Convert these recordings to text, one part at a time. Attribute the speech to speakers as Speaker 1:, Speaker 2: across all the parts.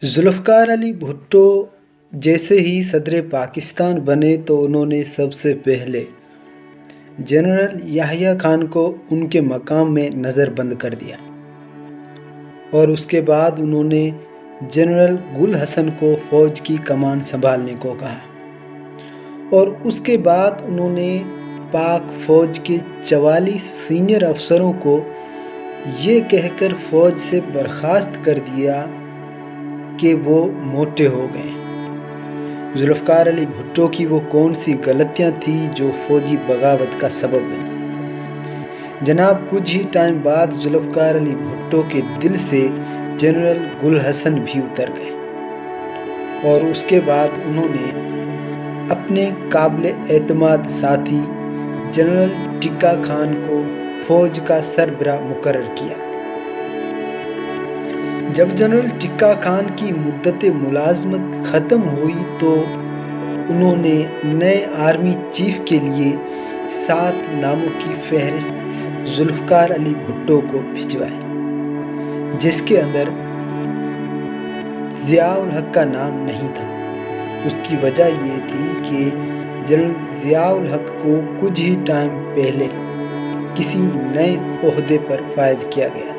Speaker 1: ذوالفقار علی بھٹو جیسے ہی صدر پاکستان بنے تو انہوں نے سب سے پہلے جنرل یحییٰ خان کو ان کے مقام میں نظر بند کر دیا اور اس کے بعد انہوں نے جنرل گل حسن کو فوج کی کمان سنبھالنے کو کہا اور اس کے بعد انہوں نے پاک فوج کے 44 سینئر افسروں کو یہ کہہ کر فوج سے برخاست کر دیا کہ وہ موٹے ہو گئے۔ ذوالفقار علی بھٹو کی وہ کون سی غلطیاں تھیں جو فوجی بغاوت کا سبب بنی؟ جناب کچھ ہی ٹائم بعد ذوالفقار علی بھٹو کے دل سے جنرل گل حسن بھی اتر گئے اور اس کے بعد انہوں نے اپنے قابل اعتماد ساتھی جنرل ٹکا خان کو فوج کا سربراہ مقرر کیا۔ جب جنرل ٹکا خان کی مدت ملازمت ختم ہوئی تو انہوں نے نئے آرمی چیف کے لیے 7 ناموں کی فہرست ذوالفقار علی بھٹو کو بھجوائی، جس کے اندر ضیاء الحق کا نام نہیں تھا۔ اس کی وجہ یہ تھی کہ جنرل ضیاء الحق کو کچھ ہی ٹائم پہلے کسی نئے عہدے پر فائز کیا گیا تھا۔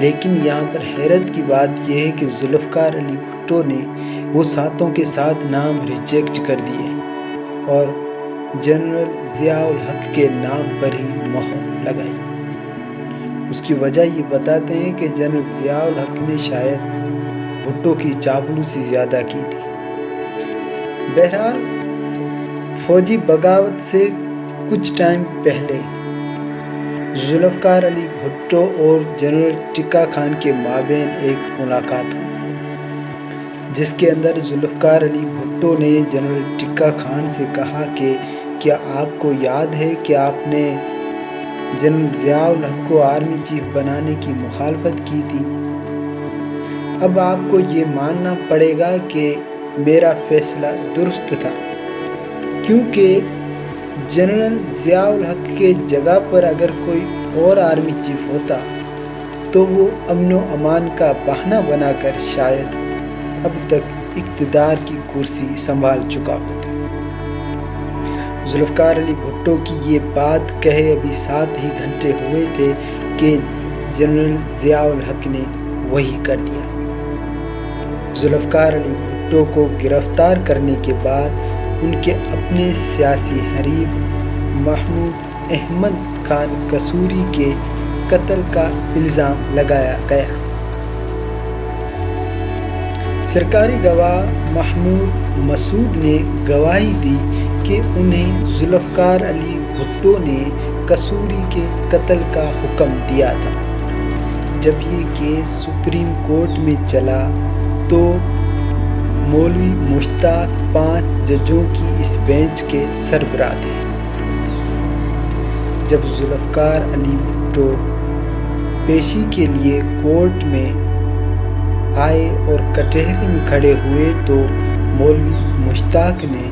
Speaker 1: لیکن یہاں پر حیرت کی بات یہ ہے کہ ذوالفقار علی بھٹو نے وہ 7 کے 7 نام ریجیکٹ کر دیے اور جنرل ضیاء الحق کے نام پر ہی مہر لگائی۔ اس کی وجہ یہ بتاتے ہیں کہ جنرل ضیاء الحق نے شاید بھٹو کی چاپلوسی زیادہ کی تھی۔ بہرحال فوجی بغاوت سے کچھ ٹائم پہلے ذوالفقار علی بھٹو اور جنرل ٹکا خان کے مابین ایک ملاقات ہوئی، جس کے اندر ذوالفقار علی بھٹو نے جنرل ٹکا خان سے کہا کہ کیا آپ کو یاد ہے کہ آپ نے جنرل ضیاء الحق کو آرمی چیف بنانے کی مخالفت کی تھی؟ اب آپ کو یہ ماننا پڑے گا کہ میرا فیصلہ درست تھا، کیونکہ جنرل ضیاء الحق کے جگہ پر اگر کوئی اور آرمی چیف ہوتا تو وہ امن و امان کا بہانہ بنا کر شاید اب تک اقتدار کی کرسی سنبھال چکا ہوتا۔ ذوالفقار علی بھٹو کی یہ بات کہے ابھی 7 ہی گھنٹے ہوئے تھے کہ جنرل ضیاء الحق نے وہی کر دیا۔ ذوالفقار علی بھٹو کو گرفتار کرنے کے بعد ان کے اپنے سیاسی حریف محمود احمد خان قصوری کے قتل کا الزام لگایا گیا۔ سرکاری گواہ محمود مسعود نے گواہی دی کہ انہیں ذوالفقار علی بھٹو نے قصوری کے قتل کا حکم دیا تھا۔ جب یہ کیس سپریم کورٹ میں چلا تو مولوی مشتاق 5 ججوں کی اس بینچ کے سربراہ تھے۔ جب ذوالفقار علی بھٹو پیشی کے لیے کورٹ میں آئے اور کٹہرے میں کھڑے ہوئے تو مولوی مشتاق نے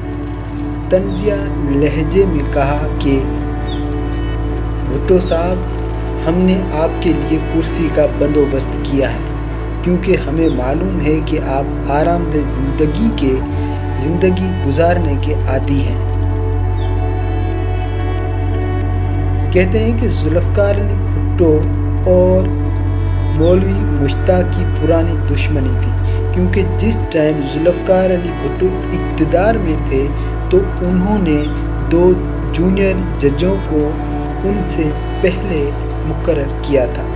Speaker 1: طنزیہ لہجے میں کہا کہ بھٹو صاحب، ہم نے آپ کے لیے کرسی کا بندوبست کیا ہے کیونکہ ہمیں معلوم ہے کہ آپ آرام دہ زندگی گزارنے کے عادی ہیں۔ کہتے ہیں کہ ذوالفقار علی بھٹو اور مولوی مشتاق کی پرانی دشمنی تھی، کیونکہ جس ٹائم ذوالفقار علی بھٹو اقتدار میں تھے تو انہوں نے 2 جونیئر ججوں کو ان سے پہلے مقرر کیا تھا۔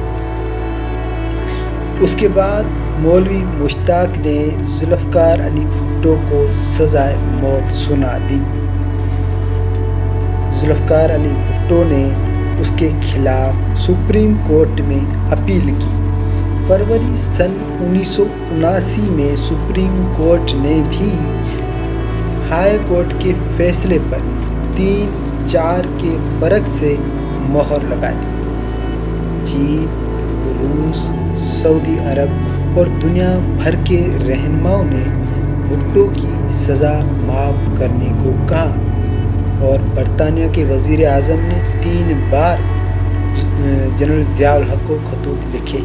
Speaker 1: اس کے بعد مولوی مشتاق نے ذوالفقار علی بھٹو کو سزائے موت سنا دی۔ ذوالفقار علی بھٹو نے اس کے خلاف سپریم کورٹ میں اپیل کی۔ فروری سن 1979 میں سپریم کورٹ نے بھی ہائی کورٹ کے فیصلے پر 3-4 کے فرق سے مہر لگا دی۔ چین، روس، سعودی عرب اور دنیا بھر کے رہنماؤں نے بھٹو کی سزا معاف کرنے کو کہا اور برطانیہ کے وزیر اعظم نے 3 بار جنرل ضیاء الحق کو خطوط لکھے،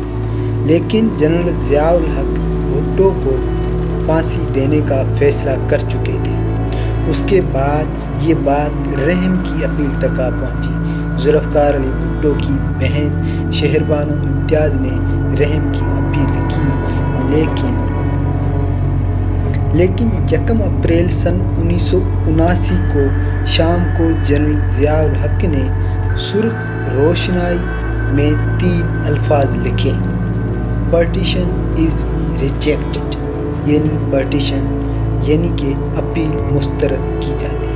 Speaker 1: لیکن جنرل ضیاء الحق بھٹو کو پھانسی دینے کا فیصلہ کر چکے تھے۔ اس کے بعد یہ بات رحم کی اپیل تک آ پہنچی۔ ذوالفقار علی بھٹو کی بہن شہربانو امتیاز نے رحم کی اپیل کی، لیکن 1 اپریل سن 1979 کو شام کو جنرل ضیاء الحق نے سرخ روشنائی میں 3 الفاظ لکھے: پٹیشن از ریجیکٹڈ، یعنی پٹیشن یعنی کہ اپیل مسترد کی جاتی ہے۔